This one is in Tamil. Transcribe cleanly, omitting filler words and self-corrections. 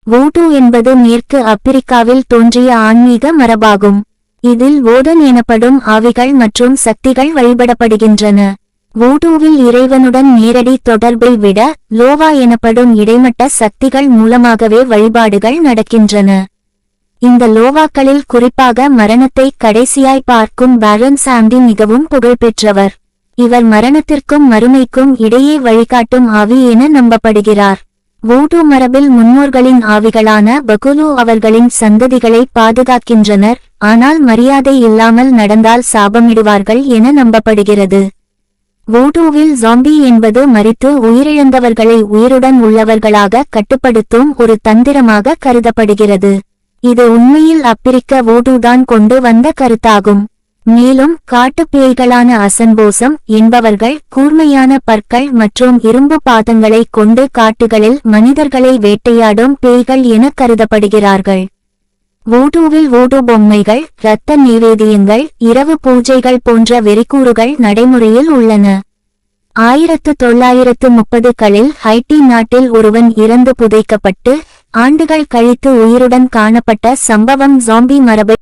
வோடூ என்பது மேற்கு ஆப்பிரிக்காவில் தோன்றிய ஆன்மீக மரபாகும். இதில் வோடன் எனப்படும் ஆவிகள் மற்றும் சக்திகள் வழிபடப்படுகின்றன. வோடூவில் இறைவனுடன் நேரடி தொடர்பை விட லோவா எனப்படும் இடைமட்ட சக்திகள் மூலமாகவே வழிபாடுகள் நடக்கின்றன. இந்த லோவாக்களில் குறிப்பாக மரணத்தை கடைசியாய் பார்க்கும் பாரன் சாண்டி மிகவும் புகழ்பெற்றவர். இவர் மரணத்திற்கும் மறுமைக்கும் இடையே வழிகாட்டும் ஆவி என நம்பப்படுகிறார். வோடூ மரபில் முன்னோர்களின் ஆவிகளான பகுலு அவர்களின் சந்ததிகளை பாதுகாக்கின்றனர், ஆனால் மரியாதை இல்லாமல் நடந்தால் சாபமிடுவார்கள் என நம்பப்படுகிறது. வோடூவில் ஜாம்பி என்பது மரித்து உயிரிழந்தவர்களை உயிருடன் உள்ளவர்களாக கட்டுப்படுத்தும் ஒரு தந்திரமாக கருதப்படுகிறது. இது உண்மையில் ஆப்பிரிக்க வோடூதான் கொண்டு வந்த கருத்தாகும். மேலும் காட்டுப்பேய்களான அசன்போசம் என்பவர்கள் கூர்மையான பற்கள் மற்றும் இரும்பு பாதங்களை கொண்டு காட்டுகளில் மனிதர்களை வேட்டையாடும் பேய்கள் என கருதப்படுகிறார்கள். வோடூவில் வோடூ பொம்மைகள், இரத்த நைவேத்தியங்கள், இரவு பூஜைகள் போன்ற வெறிக்கூறுகள் நடைமுறையில் உள்ளன. 1930களில் ஹைட்டி நாட்டில் ஒருவன் இறந்து புதைக்கப்பட்டு ஆண்டுகள் கழித்து உயிருடன் காணப்பட்ட சம்பவம் ஜாம்பி மரபை